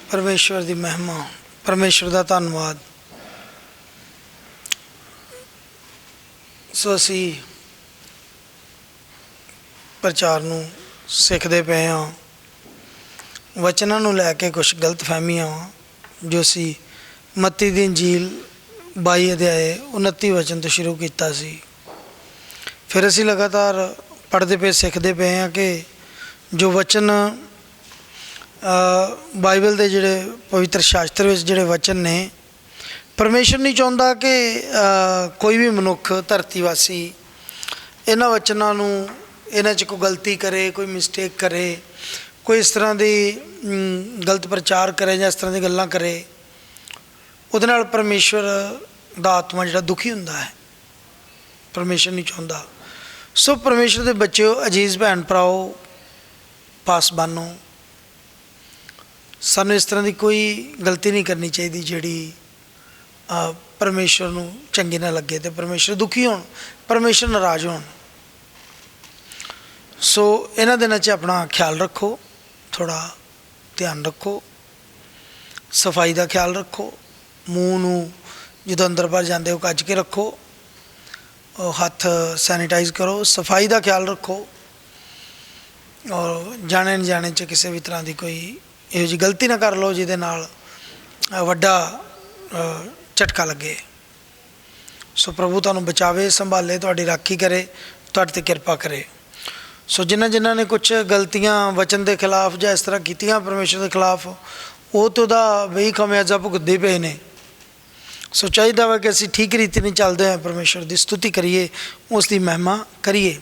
परमेश्वर की महिमा, परमेश्वर का धन्यवाद। सो असी प्रचार नूं सिखते पे हाँ, वचनों नूं लैके कुछ गलत फहमियां जो असी मत्ती दी इंजील 22 अध्याय 29 वचन तो शुरू किया सी। फिर असी लगातार पढ़ते पे सीखते पे हाँ कि जो वचन बाइबल के जोड़े पवित्र शास्त्र में जोड़े वचन ने, परमेश्वर नहीं चाहता कि कोई भी मनुख धरतीवासी इन्हां वचनों नूं इन्हां च कोई गलती करे, कोई मिसटेक करे, कोई इस तरह की गलत प्रचार करे या इस तरह की गल्लां करे। उहदे नाल परमेश्वर दा आत्मा जिहड़ा दुखी हुंदा है, परमेश्वर नहीं चाहता। सो परमेश्वर के बच्चों, अजीज भैन भराओ, पासबानो, सानू इस तरह की कोई गलती नहीं करनी चाहिए जिहड़ी परमेश्वर नूं चंगी ना लगे तो परमेश्वर दुखी होण, परमेश्वर नाराज़ होण। सो इन्हां दिनां च अपना ख्याल रखो, थोड़ा ध्यान रखो, सफाई का ख्याल रखो, मूँह नूं जो अंदर बाहर जाते हो कज के रखो, हथ सैनिटाइज करो, सफाई का ख्याल रखो और जाने अनजाने च किसी भी तरह की कोई इहो जी गलती ना कर लो जिहदे नाल वड्डा झटका लगे। सो प्रभु तुहानूं बचावे, संभाले, तुहाडी राखी करे, तुहाडे ते किरपा करे। सो जिन्हां ने कुछ गलतियां वचन के खिलाफ या इस तरह कीतियां परमेश्वर के खिलाफ, वो तो उहदा वही खमियाजा भुगतदे पे ने। सो चाहिए वा कि असी ठीक रीति नहीं चलते हैं, परमेश्वर की स्तुति करिए, उसकी महिमा करिए।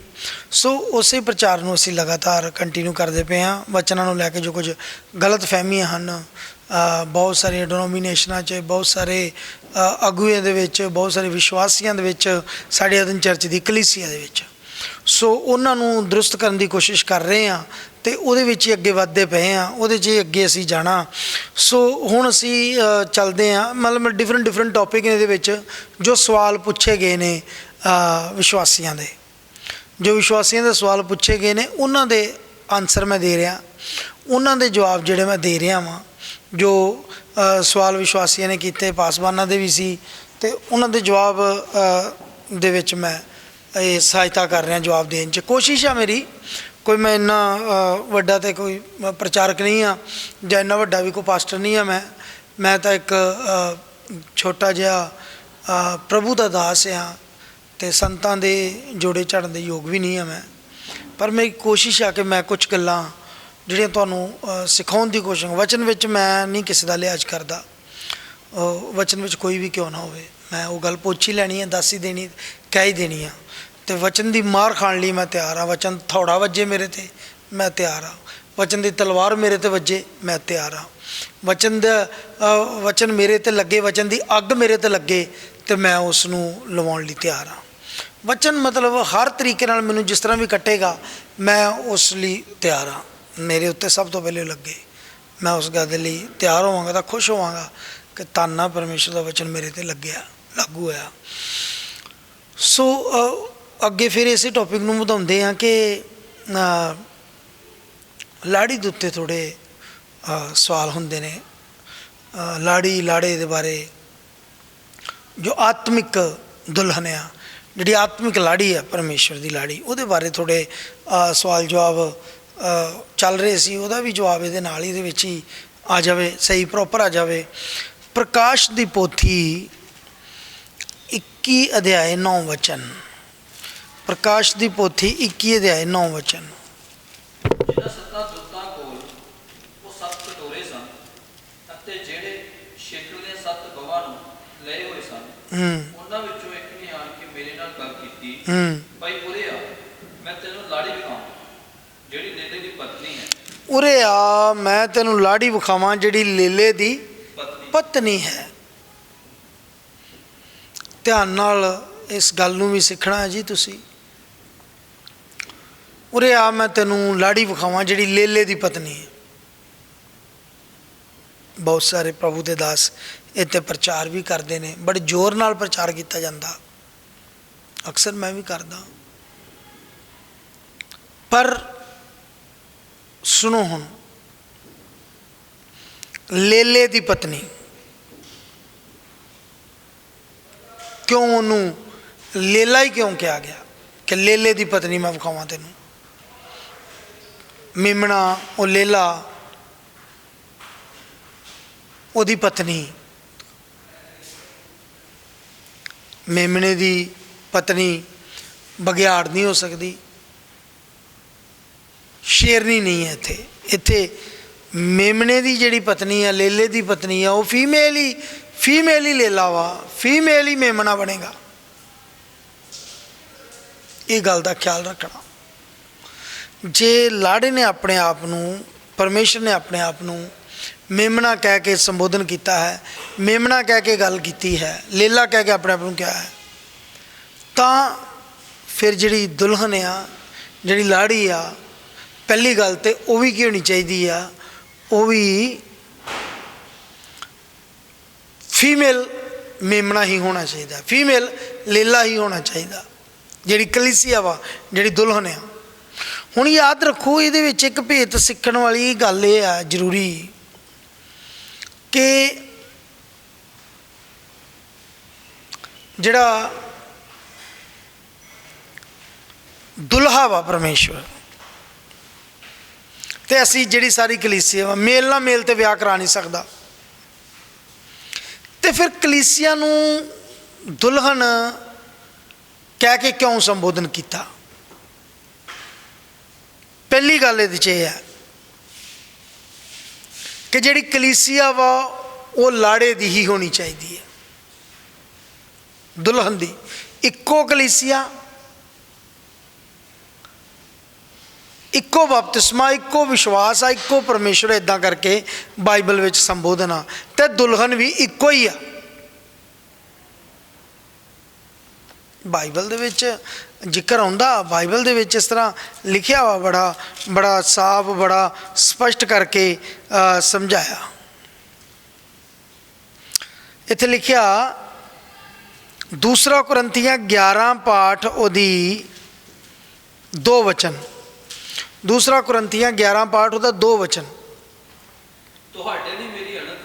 सो उस प्रचार में असी लगातार कंटिन्यू करते पे हाँ। वचनों को लैके जो कुछ गलत फहमियां हैं, बहुत सारे डिनोमीनेशनां च, बहुत सारे अगुएं दे विच, बहुत सारे विश्वासियों के साड़ी अदन चर्च की कलीसिया दे विच, सो उन्होंने दुरुस्त करने की कोशिश कर रहे हैं तो वो अगे बढ़ते पे हाँ, वो अगे असी जाना। सो हुण असी चलते हैं, मतलब डिफरेंट टॉपिक ने जो सवाल पूछे गए ने विश्वासियों के, जो विश्वासियों के सवाल पूछे गए हैं उन्होंने आंसर मैं दे रहा, उन्होंने जवाब जोड़े मैं दे रहा वहाँ। जो सवाल विश्वासियों ने किए पासबाना के भी सी, तो उन्होंने जवाब दे विच मैं ये सहायता कर रहा जवाब देने च। कोशिश है मेरी, कोई मैं इन्ना वड्डा तो कोई प्रचारक नहीं हाँ, या इन्ना वड्डा भी कोई पास्टर नहीं हाँ। मैं तो एक छोटा जिहा प्रभु का दास हाँ, तो संतां दे जोड़े झाड़न दे योग भी नहीं है मैं। पर मेरी कोशिश है कि मैं कुछ गल्लां जिहड़ियां तुहानूं सिखाउण दी कोशिश, वचन विच मैं नहीं किसी का लिहाज करदा, वचन विच कोई भी क्यों ना होवे, मैं वो गल पुछ ही लैनी है, दस ही देनी, कह ही देनी है। तो वचन की मार खाण लई मैं तैयार हाँ। वचन थोड़ा वजे मेरे ते, मैं तैयार हाँ। वचन की तलवार मेरे ते वजे, मैं तैयार हाँ। वचन मेरे ते लगे, वचन की अग मेरे ते लगे, तो मैं उसनूं लवाउण लई तैयार हाँ। वचन मतलब हर तरीके नाल मैनूं जिस तरह भी कटेगा, मैं उस लई तैयार हाँ। मेरे उत्ते सब तो पहले लगे, मैं उस गल दे लई तैयार होवांगा, तो खुश होवांगा कि धन आ परमेश्वर का वचन मेरे ते लग्या, लागू होया। सो अगे फिर इस टॉपिक नूं वधाउंदे हां कि लाड़ी दे उत्ते थोड़े सवाल हुंदे ने, लाड़ी लाड़े दे बारे, जो आत्मिक दुल्हन आ, जिहड़ी आत्मिक लाड़ी है परमेश्वर की लाड़ी, उहदे बारे थोड़े सवाल जवाब चल रहे सी। उहदा भी जवाब इहदे नाल ही, इहदे विच ही आ जावे, सही प्रॉपर आ जावे। प्रकाश दी पोथी 21 अध्याय 9 वचन, प्रकाश दी पोथी 21 अध्याय 9 वचन। उरे आ, मैं तेनू लाड़ी विखावां जिहड़ी लेले दी पत्नी है। ध्यान नाल इस गल नूं भी सीखना है जी तुसी। उरे आ, मैं तेनू लाड़ी विखावां जिहड़ी लेले दी पत्नी है। बहुत सारे प्रभु के दास इत्ते प्रचार भी करते हैं, बड़े जोर नाल प्रचार किया जाता, अक्सर मैं भी करदा। पर सुनो हुण, ਲੇਲੇ ਦੀ ਪਤਨੀ। ਕਿਉਂ ਉਹਨੂੰ ਲੇਲਾ ਹੀ ਕਿਉਂ ਕਿਹਾ ਗਿਆ ਕਿ ਲੇਲੇ ਦੀ ਪਤਨੀ ਮੈਂ ਵਿਖਾਵਾਂ ਤੈਨੂੰ। ਮੇਮਣਾ ਉਹ ਲੇਲਾ ਉਹਦੀ ਪਤਨੀ। ਮੇਮਣੇ ਦੀ ਪਤਨੀ ਬਘਿਆੜ ਨਹੀਂ ਹੋ ਸਕਦੀ, ਸ਼ੇਰਨੀ ਨਹੀਂ ਹੈ। ਇੱਥੇ ਮੇਮਣੇ ਦੀ ਜਿਹੜੀ ਪਤਨੀ ਆ, ਲੇਲੇ ਦੀ ਪਤਨੀ ਆ, ਉਹ ਫੀਮੇਲ ਹੀ ਲੇਲਾ ਵਾ, ਫੀਮੇਲ ਹੀ ਮੇਮਣਾ ਬਣੇਗਾ। ਇਹ ਗੱਲ ਦਾ ਖਿਆਲ ਰੱਖਣਾ। ਜੇ ਲਾੜੇ ਨੇ ਆਪਣੇ ਆਪ ਨੂੰ, ਪਰਮੇਸ਼ਰ ਨੇ ਆਪਣੇ ਆਪ ਨੂੰ ਮੇਮਣਾ ਕਹਿ ਕੇ ਸੰਬੋਧਨ ਕੀਤਾ ਹੈ, ਮੇਮਣਾ ਕਹਿ ਕੇ ਗੱਲ ਕੀਤੀ ਹੈ, ਲੇਲਾ ਕਹਿ ਕੇ ਆਪਣੇ ਆਪ ਨੂੰ ਕਿਹਾ ਹੈ, ਤਾਂ ਫਿਰ ਜਿਹੜੀ ਦੁਲਹਨ ਆ, ਜਿਹੜੀ ਲਾੜੀ ਆ, ਪਹਿਲੀ ਗੱਲ ਤੇ ਉਹ ਵੀ ਕੀ ਹੋਣੀ ਚਾਹੀਦੀ ਆ, ਉਹ ਵੀ ਫੀਮੇਲ ਮੇਮਣਾ ਹੀ ਹੋਣਾ ਚਾਹੀਦਾ, ਫੀਮੇਲ ਲੇਲਾ ਹੀ ਹੋਣਾ ਚਾਹੀਦਾ, ਜਿਹੜੀ ਕਲੀਸਿਆ ਵਾ, ਜਿਹੜੀ ਦੁਲਹਨ ਆ। ਹੁਣ ਯਾਦ ਰੱਖੋ, ਇਹਦੇ ਵਿੱਚ ਇੱਕ ਭੇਤ ਸਿੱਖਣ ਵਾਲੀ ਗੱਲ ਇਹ ਆ ਜ਼ਰੂਰੀ, ਕਿ ਜਿਹੜਾ ਦੁਲਹਾ ਵਾ ਪਰਮੇਸ਼ਵਰ, ਤੇ ਅਸੀਂ ਜਿਹੜੀ ਸਾਰੀ ਕਲੀਸਿਆ ਵਾ, ਮੇਲ ਨਾਲ ਮੇਲ ਤੇ ਵਿਆਹ ਕਰਾ ਨਹੀਂ ਸਕਦਾ। ਤੇ ਫਿਰ ਕਲੀਸਿਆ ਨੂੰ ਦੁਲਹਨ ਕਹਿ ਕੇ ਕਿਉਂ ਸੰਬੋਧਨ ਕੀਤਾ? ਪਹਿਲੀ ਗੱਲ ਇਹਦੇ 'ਚ ਇਹ ਹੈ ਕਿ ਜਿਹੜੀ ਕਲੀਸਿਆ ਵਾ ਉਹ ਲਾੜੇ ਦੀ ਹੀ ਹੋਣੀ ਚਾਹੀਦੀ ਹੈ, ਦੁਲਹਨ ਦੀ। ਇੱਕੋ ਕਲੀਸਿਆ, ਇੱਕੋ ਬਪਤਿਸਮਾ, ਇੱਕੋ ਵਿਸ਼ਵਾਸ ਆ, ਇੱਕੋ ਪਰਮੇਸ਼ਰ, ਇੱਦਾਂ ਕਰਕੇ ਬਾਈਬਲ ਵਿੱਚ ਸੰਬੋਧਨ ਆ। ਤੇ ਦੁਲਹਨ ਵੀ ਇੱਕੋ ਹੀ ਆ। ਬਾਈਬਲ ਦੇ ਵਿੱਚ ਜ਼ਿਕਰ ਆਉਂਦਾ, ਬਾਈਬਲ ਦੇ ਵਿੱਚ ਇਸ ਤਰ੍ਹਾਂ ਲਿਖਿਆ ਵਾ, ਬੜਾ ਸਾਫ਼, ਬੜਾ ਸਪਸ਼ਟ ਕਰਕੇ ਸਮਝਾਇਆ। ਇੱਥੇ ਲਿਖਿਆ 2 ਕੁਰਿੰਥੀਆਂ 11 ਪਾਠ ਉਹਦੀ 2 ਵਚਨ। 2 ਕੁਰਿੰਥੀਆਂ 11 ਪਾਠ ਉਹਦਾ 2 ਵਚਨ। ਤੁਹਾਡੇ ਲਈ ਮੇਰੀ ਅਣਖ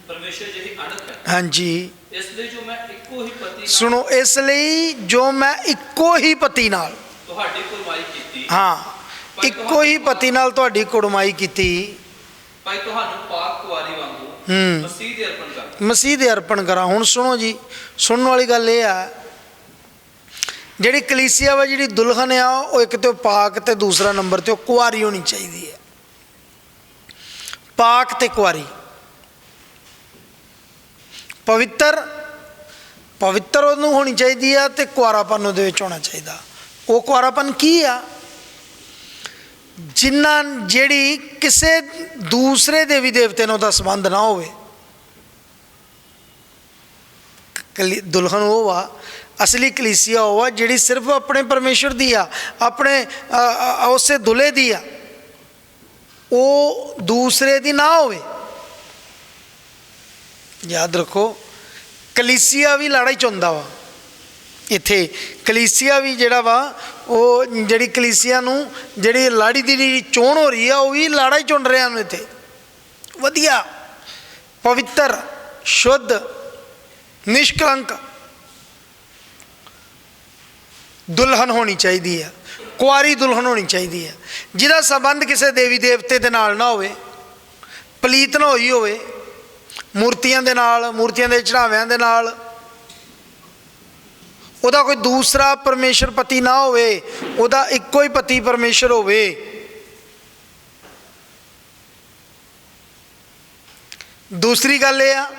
ਪਰਮੇਸ਼ਰ ਜਿਹੀ ਅਣਖ ਹੈ। ਹਾਂਜੀ, ਇਸ ਲਈ ਜੋ ਮੈਂ ਇੱਕੋ ਹੀ ਪਤੀ, ਸੁਣੋ, ਇਸ ਲਈ ਜੋ ਮੈਂ ਇੱਕੋ ਹੀ ਪਤੀ ਨਾਲ ਤੁਹਾਡੀ ਕੁਰਬਾਨੀ ਕੀਤੀ। ਹਾਂ, ਇੱਕੋ ਹੀ ਪਤੀ ਨਾਲ ਤੁਹਾਡੀ ਕੁੜਮਾਈ ਕੀਤੀ। ਭਾਈ ਤੁਹਾਨੂੰ ਪਾਕ ਕੁਆਰੀ ਵਾਂਗੂ ਮਸੀਹ ਦੇ ਅਰਪਣ ਕਰ, ਮਸੀਹ ਦੇ ਅਰਪਣ ਕਰਾਂ। ਹੁਣ ਸੁਣੋ ਜੀ, ਸੁਣਨ ਵਾਲੀ ਗੱਲ ਇਹ ਆ, ਜਿਹੜੀ ਕਲੀਸਿਆ ਵਾ, ਜਿਹੜੀ ਦੁਲਹਨ ਆ, ਉਹ ਇੱਕ ਤੇ ਉਹ ਪਾਕ, ਤੇ ਦੂਸਰਾ ਨੰਬਰ ਤੇ ਉਹ ਕੁਆਰੀ ਹੋਣੀ ਚਾਹੀਦੀ ਹੈ। ਪਾਕ ਤੇ ਕੁਆਰੀ, ਪਵਿੱਤਰ ਉਹਨੂੰ ਹੋਣੀ ਚਾਹੀਦੀ ਆ, ਤੇ ਕੁਆਰਾਪਨ ਉਹਦੇ ਵਿੱਚ ਹੋਣਾ ਚਾਹੀਦਾ। ਉਹ ਕੁਆਰਾਪਨ ਕੀ ਆ? ਜਿਹੜੀ ਕਿਸੇ ਦੂਸਰੇ ਦੇਵੀ ਦੇਵਤੇ ਨਾਲ ਉਹਦਾ ਸੰਬੰਧ ਨਾ ਹੋਵੇ। ਦੁਲਹਨ ਉਹ ਵਾ, ਅਸਲੀ ਕਲੀਸਿਆ ਉਹ ਆ ਜਿਹੜੀ ਸਿਰਫ ਆਪਣੇ ਪਰਮੇਸ਼ਰ ਦੀ ਆ, ਆਪਣੇ ਉਸੇ ਦੁਲੇ ਦੀ ਆ, ਉਹ ਦੂਸਰੇ ਦੀ ਨਾ ਹੋਵੇ। ਯਾਦ ਰੱਖੋ, ਕਲੀਸਿਆ ਵੀ ਲਾੜਾ ਹੀ ਚੁਣਦਾ ਵਾ। ਇੱਥੇ ਕਲੀਸਿਆ ਵੀ ਜਿਹੜਾ ਵਾ, ਉਹ ਜਿਹੜੀ ਕਲੀਸਿਆ ਨੂੰ, ਜਿਹੜੀ ਲਾੜੀ ਦੀ ਜਿਹੜੀ ਚੋਣ ਹੋ ਰਹੀ ਆ, ਉਹ ਵੀ ਲਾੜਾ ਹੀ ਚੁਣ ਰਿਹਾ ਨੂੰ। ਇੱਥੇ ਵਧੀਆ, ਪਵਿੱਤਰ, ਸ਼ੁੱਧ, ਨਿਸ਼ਕਲੰਕ ਦੁਲਹਨ ਹੋਣੀ ਚਾਹੀਦੀ ਹੈ। ਕੁਆਰੀ ਦੁਲਹਨ ਹੋਣੀ ਚਾਹੀਦੀ ਹੈ, ਜਿਹਦਾ ਸੰਬੰਧ ਕਿਸੇ ਦੇਵੀ ਦੇਵਤੇ ਦੇ ਨਾਲ ਨਾ ਹੋਵੇ, ਪਲੀਤ ਨਾ ਹੋਈ ਹੋਵੇ, ਮੂਰਤੀਆਂ ਦੇ ਨਾਲ, ਮੂਰਤੀਆਂ ਦੇ ਚੜਾਵਿਆਂ ਦੇ ਨਾਲ। ਉਹਦਾ ਕੋਈ ਦੂਸਰਾ ਪਰਮੇਸ਼ਰ ਪਤੀ ਨਾ ਹੋਵੇ, ਉਹਦਾ ਇੱਕੋ ਹੀ ਪਤੀ ਪਰਮੇਸ਼ਰ ਹੋਵੇ। ਦੂਸਰੀ ਗੱਲ ਇਹ ਆ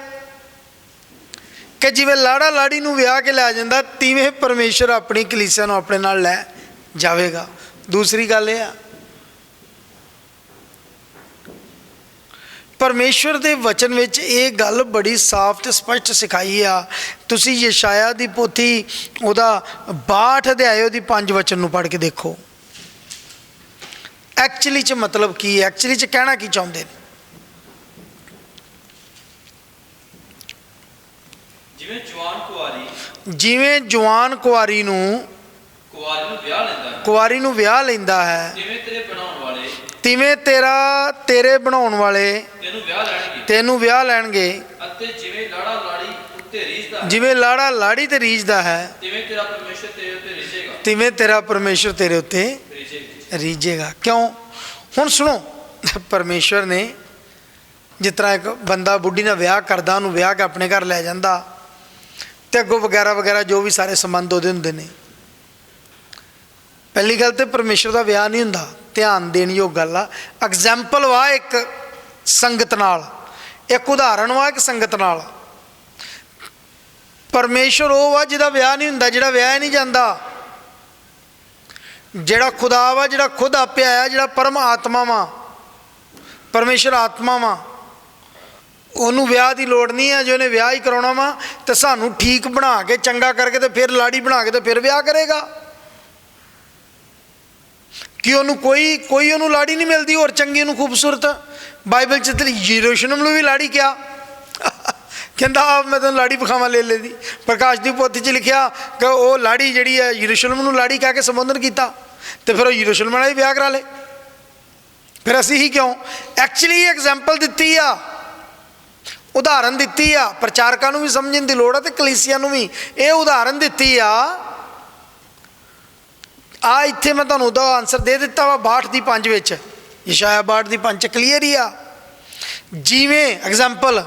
ਕਿ ਜਿਵੇਂ ਲਾੜਾ ਲਾੜੀ ਨੂੰ ਵਿਆਹ ਕੇ ਲੈ ਜਾਂਦਾ, ਤਿਵੇਂ ਪਰਮੇਸ਼ਰ ਆਪਣੀ ਕਲੀਸਿਆ ਨੂੰ ਆਪਣੇ ਨਾਲ ਲੈ ਜਾਵੇਗਾ। ਦੂਸਰੀ ਗੱਲ ਇਹ ਆ, ਪਰਮੇਸ਼ਵਰ ਦੇ ਵਚਨ ਵਿੱਚ ਇਹ ਗੱਲ ਬੜੀ ਸਾਫ਼ ਤੇ ਸਪਸ਼ਟ ਸਿਖਾਈ ਆ। ਤੁਸੀਂ ਯਸ਼ਾਇਆ ਦੀ ਪੋਥੀ ਉਹਦਾ 62 ਅਧਿਆਇ ਉਹਦੀ 5 ਵਚਨ ਨੂੰ ਪੜ੍ਹ ਕੇ ਦੇਖੋ। ਐਕਚੁਅਲੀ 'ਚ ਮਤਲਬ ਕੀ ਹੈ, ਐਕਚੁਅਲੀ 'ਚ ਕਹਿਣਾ ਕੀ ਚਾਹੁੰਦੇ ਨੇ। ਜਿਵੇਂ ਜਵਾਨ ਕੁਆਰੀ ਨੂੰ ਵਿਆਹ ਲੈਂਦਾ ਹੈ, ਤਿਵੇਂ ਤੇਰੇ ਬਣਾਉਣ ਵਾਲੇ ਤਿਵੇਂ ਤੇਰੇ ਬਣਾਉਣ ਵਾਲੇ ਤੈਨੂੰ ਵਿਆਹ ਲੈਣਗੇ ਅਤੇ ਜਿਵੇਂ ਲਾੜਾ ਲਾੜੀ ਉੱਤੇ ਰੀਝਦਾ ਜਿਵੇਂ ਲਾੜਾ ਲਾੜੀ ਤੇ ਰੀਝਦਾ ਹੈ ਤਿਵੇਂ ਤੇਰਾ ਪਰਮੇਸ਼ਰ ਤੇਰੇ ਉੱਤੇ ਰੀਝੇਗਾ ਤਿਵੇਂ ਤੇਰਾ ਪਰਮੇਸ਼ਰ ਤੇਰੇ ਉੱਤੇ ਰੀਝੇਗਾ। ਕਿਉਂ? ਹੁਣ ਸੁਣੋ, ਪਰਮੇਸ਼ਰ ਨੇ ਜਿਸ ਤਰ੍ਹਾਂ ਇੱਕ ਬੰਦਾ ਬੁੱਢੀ ਨਾਲ ਵਿਆਹ ਕਰਦਾ, ਉਹਨੂੰ ਵਿਆਹ ਕੇ ਆਪਣੇ ਘਰ ਲੈ ਜਾਂਦਾ ਤੇ ਅੱਗੋਂ ਵਗੈਰਾ ਵਗੈਰਾ ਜੋ ਵੀ ਸਾਰੇ ਸੰਬੰਧ ਉਹਦੇ ਹੁੰਦੇ ਨੇ। ਪਹਿਲੀ ਗੱਲ ਤੇ ਪਰਮੇਸ਼ਰ ਦਾ ਵਿਆਹ ਨਹੀਂ ਹੁੰਦਾ, ਧਿਆਨ ਦੇਣ ਯੋਗ ਗੱਲ ਆ। ਐਗਜ਼ੈਂਪਲ ਵਾ ਇੱਕ ਸੰਗਤ ਨਾਲ, ਇੱਕ ਉਦਾਹਰਣ ਵਾ ਇੱਕ ਸੰਗਤ ਨਾਲ। ਪਰਮੇਸ਼ਰ ਉਹ ਵਾ ਜਿਹਦਾ ਵਿਆਹ ਨਹੀਂ ਹੁੰਦਾ, ਜਿਹੜਾ ਵਿਆਹ ਨਹੀਂ ਜਾਂਦਾ। ਜਿਹੜਾ ਖੁਦਾ ਵਾ, ਜਿਹੜਾ ਖੁਦ ਆਪੇ ਆਇਆ, ਜਿਹੜਾ ਪਰਮ ਆਤਮਾ ਵਾ, ਪਰਮੇਸ਼ਰ ਆਤਮਾ ਵਾ, ਉਹਨੂੰ ਵਿਆਹ ਦੀ ਲੋੜ ਨਹੀਂ ਹੈ। ਜੇ ਉਹਨੇ ਵਿਆਹ ਹੀ ਕਰਾਉਣਾ ਵਾ ਤੇ ਸਾਨੂੰ ਠੀਕ ਬਣਾ ਕੇ ਚੰਗਾ ਕਰਕੇ ਤੇ ਫਿਰ ਲਾੜੀ ਬਣਾ ਕੇ ਤੇ ਫਿਰ ਵਿਆਹ ਕਰੇਗਾ। ਕਿ ਉਹਨੂੰ ਕੋਈ ਉਹਨੂੰ ਲਾੜੀ ਨਹੀਂ ਮਿਲਦੀ ਹੋਰ ਚੰਗੀ, ਉਹਨੂੰ ਖੂਬਸੂਰਤ। ਬਾਈਬਲ 'ਚ ਤੇ ਯਰੂਸ਼ਲਮ ਨੂੰ ਵੀ ਲਾੜੀ ਕਿਹਾ, ਕਹਿੰਦਾ ਮੈਂ ਤੈਨੂੰ ਲਾੜੀ ਵਿਖਾਵਾਂ ਲੇਲੇ ਦੀ। ਪ੍ਰਕਾਸ਼ ਦੀ ਪੋਥੀ 'ਚ ਲਿਖਿਆ ਕਿ ਉਹ ਲਾੜੀ ਜਿਹੜੀ ਹੈ ਯਰੂਸ਼ਲਮ ਨੂੰ ਲਾੜੀ ਕਹਿ ਕੇ ਸੰਬੋਧਨ ਕੀਤਾ ਤੇ ਫਿਰ ਉਹ ਯਰੂਸ਼ਲਮ ਨਾਲ ਹੀ ਵਿਆਹ ਕਰਾ ਲਏ। ਫਿਰ ਅਸੀਂ ਹੀ ਕਿਉਂ? ਐਕਚੁਅਲੀ ਐਗਜ਼ਾਮਪਲ ਦਿੱਤੀ ਆ, ਉਦਾਹਰਨ ਦਿੱਤੀ ਆ। ਪ੍ਰਚਾਰਕਾਂ ਨੂੰ ਵੀ ਸਮਝਣ ਦੀ ਲੋੜ ਆ ਤੇ ਕਲੀਸਿਆ ਨੂੰ ਵੀ ਇਹ ਉਦਾਹਰਨ ਦਿੱਤੀ ਆ। ਇੱਥੇ ਮੈਂ ਤੁਹਾਨੂੰ ਉਹਦਾ ਆਨਸਰ ਦੇ ਦਿੱਤਾ ਵਾ 62:5 ਵਿੱਚ, ਯਸ਼ਾਇਆ 62:5 ਕਲੀਅਰ ਹੀ ਆ। ਜਿਵੇਂ ਐਗਜ਼ਾਮਪਲ,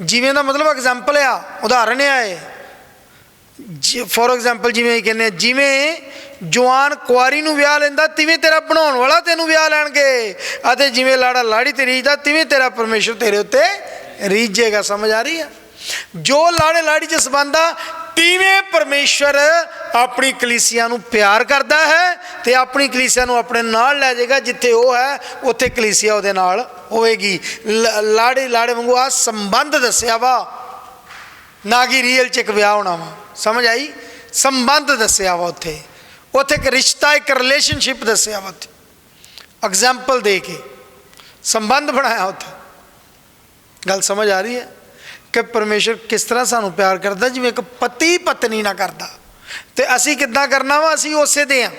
ਜਿਵੇਂ ਦਾ ਮਤਲਬ ਐਗਜ਼ਾਮਪਲ ਆ, ਉਦਾਹਰਨ ਆ ਇਹ। ਫੋਰ ਐਗਜ਼ਾਮਪਲ ਜਿਵੇਂ ਕਹਿੰਦੇ ਜਿਵੇਂ ਜਵਾਨ ਕੁਆਰੀ ਨੂੰ ਵਿਆਹ ਲੈਂਦਾ ਤਿਵੇਂ ਤੇਰਾ ਬਣਾਉਣ ਵਾਲਾ ਤੈਨੂੰ ਵਿਆਹ ਲੈਣਗੇ, ਅਤੇ ਜਿਵੇਂ ਲਾੜਾ ਲਾੜੀ ਤੇ ਰੀਝਦਾ ਤਿਵੇਂ ਤੇਰਾ ਪਰਮੇਸ਼ਰ ਤੇਰੇ ਉੱਤੇ ਰੀਝੇਗਾ। ਸਮਝ ਆ ਰਹੀ ਆ? ਜੋ ਲਾੜੇ ਲਾੜੀ 'ਚ ਸੰਬੰਧ ਆ, ਤਿਵੇਂ ਪਰਮੇਸ਼ਰ ਆਪਣੀ ਕਲੀਸਿਆ ਨੂੰ ਪਿਆਰ ਕਰਦਾ ਹੈ ਤੇ ਆਪਣੀ ਕਲੀਸਿਆ ਨੂੰ ਆਪਣੇ ਨਾਲ ਲੈ ਜਾਏਗਾ। ਜਿੱਥੇ ਉਹ ਹੈ ਉੱਥੇ ਕਲੀਸਿਆ ਉਹਦੇ ਨਾਲ ਹੋਏਗੀ। ਲਾੜੇ ਵਾਂਗੂ ਆ ਸੰਬੰਧ ਦੱਸਿਆ ਵਾ, ਨਾ ਕਿ ਰੀਅਲ 'ਚ ਇੱਕ ਵਿਆਹ ਹੋਣਾ ਵਾ। ਸਮਝ ਆਈ? ਸੰਬੰਧ ਦੱਸਿਆ ਵਾ ਉੱਥੇ ਇੱਕ ਰਿਸ਼ਤਾ, ਇੱਕ ਰਿਲੇਸ਼ਨਸ਼ਿਪ ਦੱਸਿਆ ਵਾ ਉੱਥੇ, ਐਗਜ਼ਾਮਪਲ ਦੇ ਕੇ ਸੰਬੰਧ ਬਣਾਇਆ ਉੱਥੇ। ਗੱਲ ਸਮਝ ਆ ਰਹੀ ਹੈ ਕਿ ਪਰਮੇਸ਼ਰ ਕਿਸ ਤਰ੍ਹਾਂ ਸਾਨੂੰ ਪਿਆਰ ਕਰਦਾ? ਜਿਵੇਂ ਇੱਕ ਪਤੀ ਪਤਨੀ ਨਾਲ ਕਰਦਾ। ਤੇ ਅਸੀਂ ਕਿੱਦਾਂ ਕਰਨਾ ਵਾ? ਅਸੀਂ ਉਸੇ ਦੇ ਆ।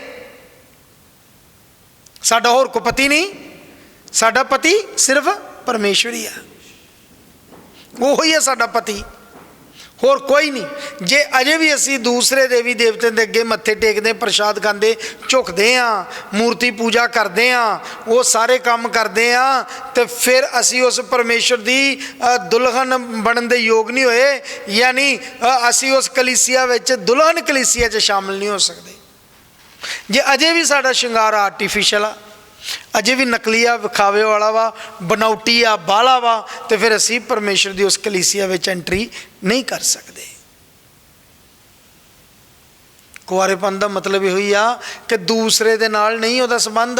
ਸਾਡਾ ਹੋਰ ਕੋਈ ਪਤੀ ਨਹੀਂ, ਸਾਡਾ ਪਤੀ ਸਿਰਫ ਪਰਮੇਸ਼ਰ ਹੀ ਆ। ਉਹੀ ਹੈ ਸਾਡਾ ਪਤੀ, ਹੋਰ ਕੋਈ ਨਹੀਂ। ਜੇ ਅਜੇ ਵੀ ਅਸੀਂ ਦੂਸਰੇ ਦੇਵੀ ਦੇਵਤੇ ਦੇ ਅੱਗੇ ਮੱਥੇ ਟੇਕਦੇ, ਪ੍ਰਸ਼ਾਦ ਖਾਂਦੇ, ਝੁਕਦੇ ਹਾਂ, ਮੂਰਤੀ ਪੂਜਾ ਕਰਦੇ ਹਾਂ, ਉਹ ਸਾਰੇ ਕੰਮ ਕਰਦੇ ਹਾਂ, ਤੇ ਫਿਰ ਅਸੀਂ ਉਸ ਪਰਮੇਸ਼ਰ ਦੀ ਦੁਲਹਨ ਬਣਨ ਦੇ ਯੋਗ ਨਹੀਂ ਹੋਏ। ਯਾਨੀ ਅਸੀਂ ਉਸ ਕਲੀਸਿਆ ਵਿੱਚ ਦੁਲਹਨ ਕਲੀਸਿਆ 'ਚ ਸ਼ਾਮਿਲ ਨਹੀਂ ਹੋ ਸਕਦੇ। ਜੇ ਅਜੇ ਵੀ ਸਾਡਾ ਸ਼ਿੰਗਾਰ ਆਰਟੀਫਿਸ਼ਲ ਆ, ਅਜੇ ਵੀ ਨਕਲੀ ਆ, ਵਿਖਾਵੇ ਵਾਲਾ ਵਾ, ਬਨਾਉਟੀ ਆ, ਬਾਹਲਾ ਵਾ, ਤੇ ਫਿਰ ਅਸੀਂ ਪਰਮੇਸ਼ਰ ਦੀ ਉਸ ਕਲੀਸਿਆ ਵਿੱਚ ਐਂਟਰੀ ਨਹੀਂ ਕਰ ਸਕਦੇ। ਕੁਆਰੇਪਨ ਦਾ ਮਤਲਬ ਇਹੋ ਹੀ ਆ ਕਿ ਦੂਸਰੇ ਦੇ ਨਾਲ ਨਹੀਂ ਉਹਦਾ ਸੰਬੰਧ।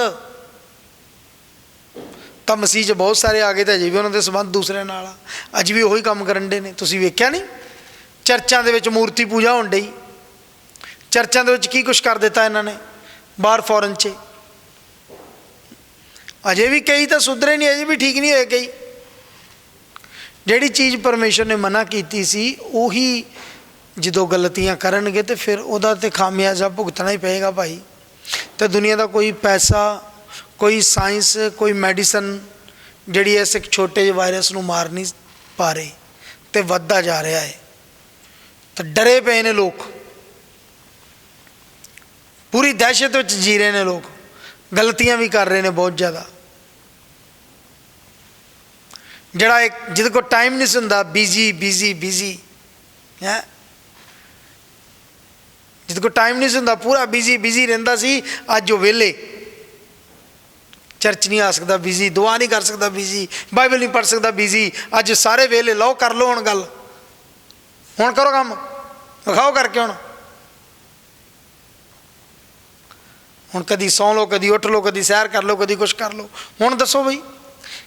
ਤਾਂ ਮਸੀਹ 'ਚ ਬਹੁਤ ਸਾਰੇ ਆ ਗਏ ਤੇ ਅਜੇ ਵੀ ਉਹਨਾਂ ਦੇ ਸੰਬੰਧ ਦੂਸਰੇ ਨਾਲ ਆ, ਅੱਜ ਵੀ ਉਹੀ ਕੰਮ ਕਰਨ ਡੇ ਨੇ। ਤੁਸੀਂ ਵੇਖਿਆ ਨਹੀਂ ਚਰਚਾਂ ਦੇ ਵਿੱਚ ਮੂਰਤੀ ਪੂਜਾ ਹੋਣ ਡਈ। ਚਰਚਾਂ ਦੇ ਵਿੱਚ ਕੀ ਕੁਛ ਕਰ ਦਿੱਤਾ ਇਹਨਾਂ ਨੇ ਬਾਹਰ ਫੋਰਨ 'ਚ। ਅਜੇ ਵੀ ਕਈ ਤਾਂ ਸੁਧਰੇ ਨਹੀਂ, ਅਜੇ ਵੀ ਠੀਕ ਨਹੀਂ ਹੋਏ ਕਈ। ਜਿਹੜੀ ਚੀਜ਼ ਪਰਮੇਸ਼ਰ ਨੇ ਮਨਾ ਕੀਤੀ ਸੀ ਉਹੀ ਜਦੋਂ ਗਲਤੀਆਂ ਕਰਨਗੇ ਤੇ ਫਿਰ ਉਹਦਾ ਤੇ ਖਾਮਿਆਜ਼ਾ ਭੁਗਤਣਾ ਹੀ ਪਏਗਾ ਭਾਈ। ਤੇ ਦੁਨੀਆ ਦਾ ਕੋਈ ਪੈਸਾ, ਕੋਈ ਸਾਇੰਸ, ਕੋਈ ਮੈਡੀਸਨ ਜਿਹੜੀ ਇਸ ਇੱਕ ਛੋਟੇ ਜਿਹੇ ਵਾਇਰਸ ਨੂੰ ਮਾਰ ਨਹੀਂ ਪਾ ਰਹੀ ਤੇ ਵੱਧਦਾ ਜਾ ਰਿਹਾ ਹੈ। ਤਾਂ ਡਰੇ ਪਏ ਨੇ ਲੋਕ, ਪੂਰੀ ਦਹਿਸ਼ਤ ਵਿੱਚ ਜੀ ਰਹੇ ਨੇ ਲੋਕ, ਗਲਤੀਆਂ ਵੀ ਕਰ ਰਹੇ ਨੇ ਬਹੁਤ ਜ਼ਿਆਦਾ। ਜਿਹੜਾ ਇੱਕ ਜਿਹਦੇ ਕੋਲ ਟਾਈਮ ਨਹੀਂ ਸੀ ਹੁੰਦਾ, ਬਿਜ਼ੀ ਹੈ, ਜਿਹਦੇ ਕੋਲ ਟਾਈਮ ਨਹੀਂ ਸੀ ਹੁੰਦਾ, ਪੂਰਾ ਬਿਜ਼ੀ ਰਹਿੰਦਾ ਸੀ, ਅੱਜ ਉਹ ਵਿਹਲੇ, ਚਰਚ ਨਹੀਂ ਆ ਸਕਦਾ ਬਿਜ਼ੀ, ਦੁਆ ਨਹੀਂ ਕਰ ਸਕਦਾ ਬਿਜ਼ੀ, ਬਾਈਬਲ ਨਹੀਂ ਪੜ੍ਹ ਸਕਦਾ ਬਿਜ਼ੀ, ਅੱਜ ਸਾਰੇ ਵਿਹਲੇ। ਲਓ ਕਰ ਲਓ ਹੁਣ ਗੱਲ, ਹੁਣ ਕਰੋ ਕੰਮ, ਵਿਖਾਓ ਕਰਕੇ। ਹੁਣ ਕਦੀ ਸੌਂ ਲਓ, ਕਦੀ ਉੱਠ ਲਓ, ਕਦੀ ਸੈਰ ਕਰ ਲਓ, ਕਦੀ ਕੁਛ ਕਰ ਲਓ। ਹੁਣ ਦੱਸੋ ਬਈ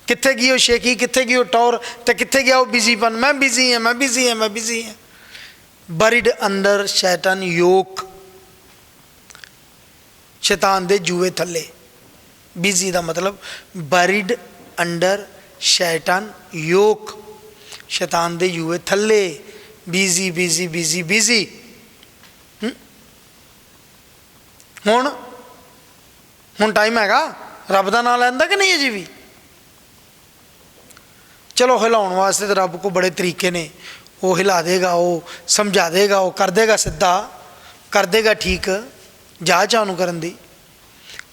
ਕਿੱਥੇ ਗਈ ਉਹ ਸ਼ੇਖੀ, ਕਿੱਥੇ ਗਈ ਉਹ ਟੌਰ, ਤੇ ਕਿੱਥੇ ਗਿਆ ਉਹ ਬਿਜ਼ੀਪਨ? ਮੈਂ ਬਿਜ਼ੀ ਹਾਂ। ਬਰੀਡ ਅੰਡਰ ਸ਼ੈਤਾਨ ਯੋਕ, ਸ਼ੈਤਾਨ ਦੇ ਜੂਏ ਥੱਲੇ। ਬਿਜ਼ੀ ਦਾ ਮਤਲਬ ਬਰੀਡ ਅੰਡਰ ਸ਼ੈਤਾਨ ਯੋਕ, ਸ਼ੈਤਾਨ ਦੇ ਜੂਏ ਥੱਲੇ। ਬਿਜ਼ੀ। ਹੁਣ ਟਾਈਮ ਹੈਗਾ, ਰੱਬ ਦਾ ਨਾਮ ਲੈਂਦਾ ਕਿ ਨਹੀਂ ਅਜੇ ਵੀ? ਚਲੋ ਹਿਲਾਉਣ ਵਾਸਤੇ ਤਾਂ ਰੱਬ ਕੋਲ ਬੜੇ ਤਰੀਕੇ ਨੇ, ਉਹ ਹਿਲਾ ਦੇਗਾ, ਉਹ ਸਮਝਾ ਦੇਗਾ, ਉਹ ਕਰ ਦੇਗਾ ਸਿੱਧਾ, ਕਰ ਦੇਗਾ ਠੀਕ, ਜਾਚ ਆ ਉਹਨੂੰ ਕਰਨ ਦੀ,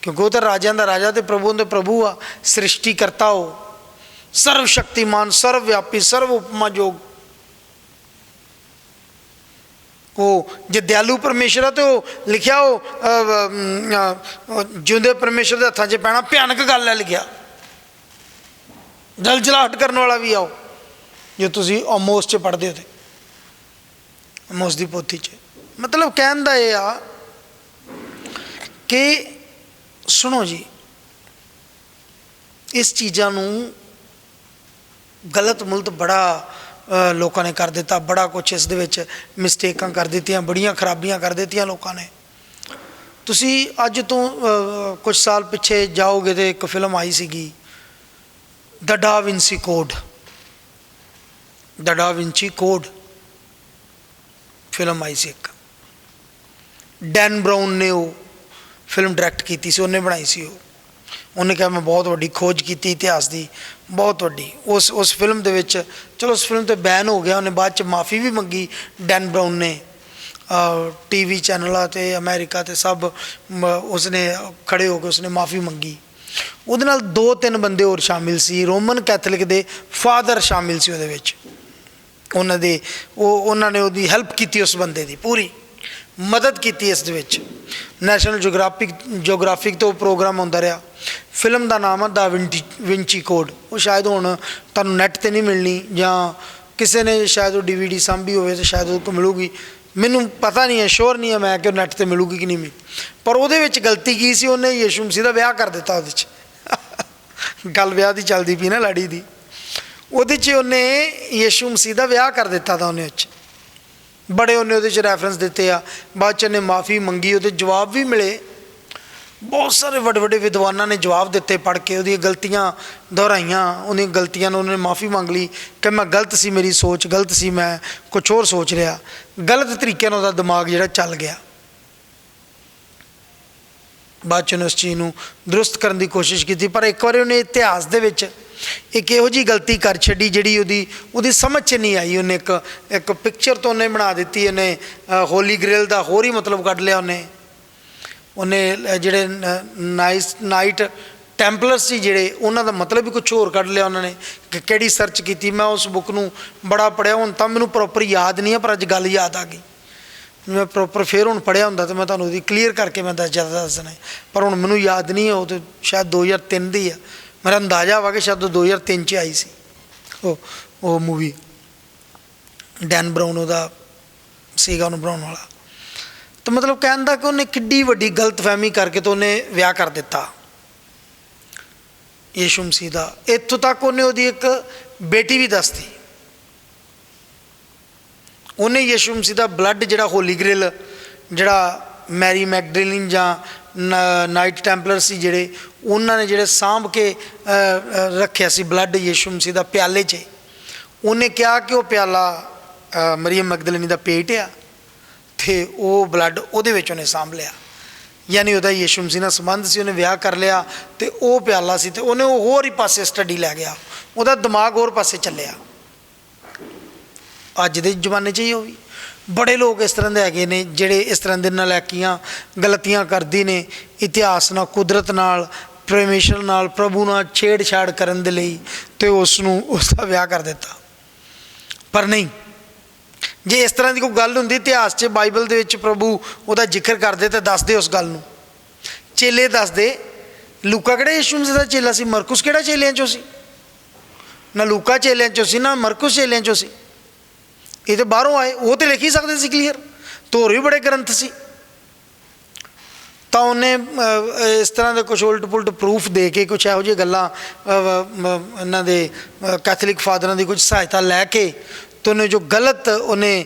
ਕਿਉਂਕਿ ਉਹ ਤਾਂ ਰਾਜਿਆਂ ਦਾ ਰਾਜਾ ਤੇ ਪ੍ਰਭੂ ਦੇ ਪ੍ਰਭੂ ਆ, ਸ੍ਰਿਸ਼ਟੀ ਕਰਤਾ, ਉਹ ਸਰਵ ਸ਼ਕਤੀਮਾਨ, ਸਰਵ ਵਿਆਪੀ, ਸਰਵ ਉਪਮਾਯੋਗ। ਉਹ ਜੇ ਦਿਆਲੂ ਪਰਮੇਸ਼ਰ ਆ ਤੇ ਉਹ ਲਿਖਿਆ, ਉਹ ਜਿਉਂਦੇ ਪਰਮੇਸ਼ਰ ਦੇ ਹੱਥਾਂ 'ਚ ਪੈਣਾ ਭਿਆਨਕ ਗੱਲ ਹੈ ਲਿਖਿਆ। ਜਲਜਲਾਹਟ ਕਰਨ ਵਾਲਾ ਵੀ ਆਓ, ਜੇ ਤੁਸੀਂ ਆਮੋਸ 'ਚ ਪੜ੍ਹਦੇ ਹੋ ਤੇ ਆਮੋਸ ਦੀ ਪੋਥੀ 'ਚ। ਮਤਲਬ ਕਹਿਣ ਦਾ ਇਹ ਆ ਕਿ ਸੁਣੋ ਜੀ, ਇਸ ਚੀਜ਼ਾਂ ਨੂੰ ਗਲਤ ਮੁਲਤ ਬੜਾ ਲੋਕਾਂ ਨੇ ਕਰ ਦਿੱਤਾ, ਬੜਾ ਕੁਛ ਇਸ ਦੇ ਵਿੱਚ ਮਿਸਟੇਕਾਂ ਕਰ ਦਿੱਤੀਆਂ, ਬੜੀਆਂ ਖਰਾਬੀਆਂ ਕਰ ਦਿੱਤੀਆਂ ਲੋਕਾਂ ਨੇ। ਤੁਸੀਂ ਅੱਜ ਤੋਂ ਕੁਛ ਸਾਲ ਪਿੱਛੇ ਜਾਓਗੇ ਤੇ ਇੱਕ ਫਿਲਮ ਆਈ ਸੀਗੀ ਦ ਡਾ Vinci code, the Da Vinci Code film ਆਈ ਸੀ ਇੱਕ। ਡੈਨ ਬਰਾਊਨ ਨੇ ਉਹ ਫਿਲਮ ਡਾਇਰੈਕਟ ਕੀਤੀ ਸੀ, ਉਹਨੇ ਬਣਾਈ ਸੀ। ਉਹਨੇ ਕਿਹਾ ਮੈਂ ਬਹੁਤ ਵੱਡੀ ਖੋਜ ਕੀਤੀ ਇਤਿਹਾਸ ਦੀ, ਬਹੁਤ ਵੱਡੀ। ਉਸ ਫਿਲਮ ਦੇ ਵਿੱਚ, ਚਲੋ ਉਸ ਫਿਲਮ 'ਤੇ ਬੈਨ ਹੋ ਗਿਆ, ਉਹਨੇ ਬਾਅਦ 'ਚ ਮਾफ़ੀ ਵੀ ਮੰਗੀ ਡੈਨ ਬਰਾਊਨ ਨੇ, TV ਚੈਨਲਾਂ 'ਤੇ ਅਮਰੀਕਾ 'ਤੇ ਸਭ ਉਸਨੇ ਖੜੇ ਹੋ ਕੇ ਉਸਨੇ ਮਾफ़ੀ ਮੰਗੀ। ਉਹਦੇ ਨਾਲ 2-3 ਬੰਦੇ ਹੋਰ ਸ਼ਾਮਿਲ ਸੀ, ਰੋਮਨ ਕੈਥੋਲਿਕ ਦੇ ਫਾਦਰ ਸ਼ਾਮਿਲ ਸੀ ਉਹਦੇ ਵਿੱਚ। ਉਹਨਾਂ ਨੇ ਉਹਦੀ ਹੈਲਪ ਕੀਤੀ, ਉਸ ਬੰਦੇ ਦੀ ਪੂਰੀ ਮਦਦ ਕੀਤੀ ਇਸ ਦੇ ਵਿੱਚ। ਨੈਸ਼ਨਲ ਜੋਗ੍ਰਾਫਿਕ ਤੋਂ ਪ੍ਰੋਗਰਾਮ ਹੁੰਦਾ ਰਿਹਾ। ਫਿਲਮ ਦਾ ਨਾਮ ਆ ਦਾ ਵਿੰਚੀ ਕੋਡ। ਉਹ ਸ਼ਾਇਦ ਹੁਣ ਤੁਹਾਨੂੰ ਨੈੱਟ 'ਤੇ ਨਹੀਂ ਮਿਲਣੀ, ਜਾਂ ਕਿਸੇ ਨੇ ਸ਼ਾਇਦ ਉਹ DVD ਸਾਂਭੀ ਹੋਵੇ ਤਾਂ ਸ਼ਾਇਦ ਉਹ ਕੋਲ ਮਿਲੂਗੀ, ਮੈਨੂੰ ਪਤਾ ਨਹੀਂ ਹੈ, ਸ਼ੋਰ ਨਹੀਂ ਹੈ ਮੈਂ ਕਿ ਉਹ ਨੈੱਟ 'ਤੇ ਮਿਲੂਗੀ ਕਿ ਨਹੀਂ ਮਿਲੀ। ਪਰ ਉਹਦੇ ਵਿੱਚ ਗਲਤੀ ਕੀ ਸੀ, ਉਹਨੇ ਯਿਸੂ ਮਸੀਹ ਦਾ ਵਿਆਹ ਕਰ ਦਿੱਤਾ ਉਹਦੇ 'ਚ। ਗੱਲ ਵਿਆਹ ਦੀ ਚੱਲਦੀ ਪਈ ਨਾ, ਲਾੜੀ ਦੀ, ਉਹਦੇ 'ਚ ਉਹਨੇ ਯਿਸੂ ਮਸੀਹ ਦਾ ਵਿਆਹ ਕਰ ਦਿੱਤਾ ਤਾਂ ਉਹਨੇ। 'ਚ ਬੜੇ ਉਹਨੇ ਉਹਦੇ 'ਚ ਰੈਫਰੈਂਸ ਦਿੱਤੇ ਆ, ਬਾਅਦ 'ਚ ਉਹਨੇ ਮਾफ़ੀ ਮੰਗੀ, ਉਹਦੇ ਜਵਾਬ ਵੀ ਮਿਲੇ, ਬਹੁਤ ਸਾਰੇ ਵੱਡੇ ਵੱਡੇ ਵਿਦਵਾਨਾਂ ਨੇ ਜਵਾਬ ਦਿੱਤੇ ਪੜ੍ਹ ਕੇ, ਉਹਦੀਆਂ ਗਲਤੀਆਂ ਦੁਹਰਾਈਆਂ, ਉਹਦੀਆਂ ਗਲਤੀਆਂ ਨੂੰ ਉਹਨੇ ਮਾफ़ੀ ਮੰਗ ਲਈ ਕਿ ਮੈਂ ਗਲਤ ਸੀ, ਮੇਰੀ ਸੋਚ ਗਲਤ ਸੀ, ਮੈਂ ਕੁਛ ਹੋਰ ਸੋਚ ਰਿਹਾ, ਗਲਤ ਤਰੀਕੇ ਨਾਲ ਉਹਦਾ ਦਿਮਾਗ ਜਿਹੜਾ ਚੱਲ ਗਿਆ। ਬਾਅਦ 'ਚ ਉਹਨੇ ਉਸ ਚੀਜ਼ ਨੂੰ ਦਰੁਸਤ ਕਰਨ ਦੀ ਕੋਸ਼ਿਸ਼ ਕੀਤੀ, ਪਰ ਇੱਕ ਵਾਰੀ ਉਹਨੇ ਇਤਿਹਾਸ ਦੇ ਵਿੱਚ ਇੱਕ ਇਹੋ ਜਿਹੀ ਗਲਤੀ ਕਰ ਛੱਡੀ ਜਿਹੜੀ ਉਹਦੀ ਸਮਝ 'ਚ ਨਹੀਂ ਆਈ। ਉਹਨੇ ਇੱਕ ਪਿਕਚਰ ਤੋਂ ਉਹਨੇ ਬਣਾ ਦਿੱਤੀ, ਉਹਨੇ ਹੋਲੀ ਗ੍ਰੇਲ ਦਾ ਹੋਰ ਹੀ ਮਤਲਬ ਕੱਢ ਲਿਆ। ਉਹਨੇ ਜਿਹੜੇ ਨਾਈਟ ਟੈਂਪਲਰ ਸੀ ਜਿਹੜੇ, ਉਹਨਾਂ ਦਾ ਮਤਲਬ ਵੀ ਕੁਛ ਹੋਰ ਕੱਢ ਲਿਆ ਉਹਨਾਂ ਨੇ। ਕਿ ਕਿਹੜੀ ਸਰਚ ਕੀਤੀ, ਮੈਂ ਉਸ ਬੁੱਕ ਨੂੰ ਬੜਾ ਪੜ੍ਹਿਆ, ਹੁਣ ਤਾਂ ਮੈਨੂੰ ਪ੍ਰੋਪਰ ਯਾਦ ਨਹੀਂ ਹੈ, ਪਰ ਅੱਜ ਗੱਲ ਯਾਦ ਆ ਗਈ। ਮੈਂ ਪ੍ਰੋਪਰ ਫਿਰ ਹੁਣ ਪੜ੍ਹਿਆ ਹੁੰਦਾ ਤਾਂ ਮੈਂ ਤੁਹਾਨੂੰ ਉਹਦੀ ਕਲੀਅਰ ਕਰਕੇ ਮੈਂ ਜ਼ਿਆਦਾ ਦੱਸਣਾ, ਪਰ ਹੁਣ ਮੈਨੂੰ ਯਾਦ ਨਹੀਂ ਹੈ। ਉਹ ਤਾਂ ਸ਼ਾਇਦ 2003 ਦੀ ਆ, ਮੇਰਾ ਅੰਦਾਜ਼ਾ ਵਾ ਕਿ ਸ਼ਾਇਦ ਉਹ 2003 'ਚ ਆਈ ਸੀ ਉਹ ਮੂਵੀ। ਡੈਨ ਬਰਾਊਨ ਉਹਦਾ ਸੀਗਾ ਉਹਨੂੰ ਬਣਾਉਣ ਵਾਲਾ। ਤਾਂ ਮਤਲਬ ਕਹਿਣ ਦਾ ਕਿ ਉਹਨੇ ਕਿੱਡੀ ਵੱਡੀ ਗਲਤਫਹਿਮੀ ਕਰਕੇ ਤਾਂ ਉਹਨੇ ਵਿਆਹ ਕਰ ਦਿੱਤਾ ਯਿਸੂ ਮਸੀਹ ਦਾ। ਇੱਥੋਂ ਤੱਕ ਉਹਨੇ ਉਹਦੀ ਇੱਕ ਬੇਟੀ ਵੀ ਦੱਸਤੀ। ਉਹਨੇ ਯਿਸੂ ਮਸੀਹ ਦਾ ਬਲੱਡ ਜਿਹੜਾ ਹੋਲੀ ਗ੍ਰੇਲ, ਜਿਹੜਾ ਮੈਰੀ ਮੈਗਡਲੀਨ ਜਾਂ ਨਾਈਟ ਟੈਂਪਲਰ ਸੀ ਜਿਹੜੇ, ਉਹਨਾਂ ਨੇ ਜਿਹੜੇ ਸਾਂਭ ਕੇ ਰੱਖਿਆ ਸੀ ਬਲੱਡ ਯਿਸੂ ਮਸੀਹ ਦਾ ਪਿਆਲੇ 'ਚ, ਉਹਨੇ ਕਿਹਾ ਕਿ ਉਹ ਪਿਆਲਾ ਮਰੀਅਮ ਮੈਗਦਲੀਨੀ ਦਾ ਪੇਟ ਆ, ਅਤੇ ਉਹ ਬਲੱਡ ਉਹਦੇ ਵਿੱਚ ਉਹਨੇ ਸਾਂਭ ਲਿਆ। ਯਾਨੀ ਉਹਦਾ ਯਿਸੂ ਮਸੀਹ ਨਾਲ ਸੰਬੰਧ ਸੀ, ਉਹਨੇ ਵਿਆਹ ਕਰ ਲਿਆ ਅਤੇ ਉਹ ਪਿਆਲਾ ਸੀ, ਅਤੇ ਉਹਨੇ ਉਹ ਹੋਰ ਹੀ ਪਾਸੇ ਸਟੱਡੀ ਲੈ ਗਿਆ, ਉਹਦਾ ਦਿਮਾਗ ਹੋਰ ਪਾਸੇ ਚੱਲਿਆ। ਅੱਜ ਦੇ ਜ਼ਮਾਨੇ 'ਚ ਹੀ ਉਹ ਵੀ ਬੜੇ ਲੋਕ ਇਸ ਤਰ੍ਹਾਂ ਦੇ ਹੈਗੇ ਨੇ ਜਿਹੜੇ ਇਸ ਤਰ੍ਹਾਂ ਦੇ ਨਲਾਇਕੀਆਂ ਗਲਤੀਆਂ ਕਰਦੇ ਨੇ, ਇਤਿਹਾਸ ਨਾਲ, ਕੁਦਰਤ ਨਾਲ, ਪਰਮੇਸ਼ਰ ਨਾਲ, ਪ੍ਰਭੂ ਨਾਲ ਛੇੜਛਾੜ ਕਰਨ ਦੇ ਲਈ, ਅਤੇ ਉਸਦਾ ਵਿਆਹ ਕਰ ਦਿੱਤਾ। ਪਰ ਨਹੀਂ, ਜੇ ਇਸ ਤਰ੍ਹਾਂ ਦੀ ਕੋਈ ਗੱਲ ਹੁੰਦੀ ਇਤਿਹਾਸ 'ਚ, ਬਾਈਬਲ ਦੇ ਵਿੱਚ ਪ੍ਰਭੂ ਉਹਦਾ ਜ਼ਿਕਰ ਕਰਦੇ ਤਾਂ ਦੱਸਦੇ ਉਸ ਗੱਲ ਨੂੰ, ਚੇਲੇ ਦੱਸਦੇ। ਲੂਕਾ ਕਿਹੜਾ ਯਿਸੂ ਮਸੀਹ ਦਾ ਚੇਲਾ ਸੀ? ਮਰਕੁਸ ਕਿਹੜਾ ਚੇਲਿਆਂ 'ਚੋਂ ਸੀ? ਨਾ ਲੂਕਾ ਚੇਲਿਆਂ 'ਚੋਂ ਸੀ, ਨਾ ਮਰਕੁਸ ਚੇਲਿਆਂ 'ਚੋਂ ਸੀ। ਇਹ ਤਾਂ ਬਾਹਰੋਂ ਆਏ, ਉਹ ਤਾਂ ਲਿਖ ਹੀ ਸਕਦੇ ਸੀ ਕਲੀਅਰ, ਤਾਂ ਹੋਰ ਵੀ ਬੜੇ ਗ੍ਰੰਥ ਸੀ। ਤਾਂ ਉਹਨੇ ਇਸ ਤਰ੍ਹਾਂ ਦੇ ਕੁਛ ਉਲਟ ਪੁਲਟ ਪ੍ਰੂਫ ਦੇ ਕੇ, ਕੁਛ ਇਹੋ ਜਿਹੀਆਂ ਗੱਲਾਂ ਇਹਨਾਂ ਦੇ ਕੈਥੋਲਿਕ ਫਾਦਰਾਂ ਦੀ ਕੁਝ ਸਹਾਇਤਾ ਲੈ ਕੇ, ਤਾਂ ਉਹਨੇ ਜੋ ਗਲਤ ਉਹਨੇ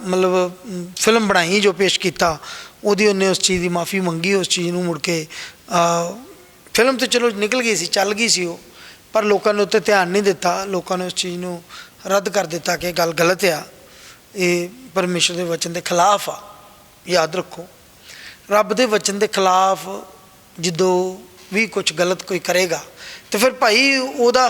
ਮਤਲਬ ਫਿਲਮ ਬਣਾਈ, ਜੋ ਪੇਸ਼ ਕੀਤਾ, ਉਹਦੀ ਉਹਨੇ ਉਸ ਚੀਜ਼ ਦੀ ਮਾफ़ੀ ਮੰਗੀ। ਉਸ ਚੀਜ਼ ਨੂੰ ਮੁੜ ਕੇ ਫਿਲਮ ਤਾਂ ਚਲੋ ਨਿਕਲ ਗਈ ਸੀ, ਚੱਲ ਗਈ ਸੀ ਉਹ, ਪਰ ਲੋਕਾਂ ਨੇ ਉੱਤੇ ਧਿਆਨ ਨਹੀਂ ਦਿੱਤਾ। ਲੋਕਾਂ ਨੇ ਉਸ ਚੀਜ਼ ਨੂੰ ਰੱਦ ਕਰ ਦਿੱਤਾ ਕਿ ਇਹ ਗੱਲ ਗਲਤ ਆ, ਇਹ ਪਰਮੇਸ਼ਰ ਦੇ ਵਚਨ ਦੇ ਖਿਲਾਫ ਆ। ਯਾਦ ਰੱਖੋ, ਰੱਬ ਦੇ ਵਚਨ ਦੇ ਖਿਲਾਫ ਜਦੋਂ ਵੀ ਕੁਝ ਗਲਤ ਕੋਈ ਕਰੇਗਾ ਤੇ ਫਿਰ ਭਾਈ ਉਹਦਾ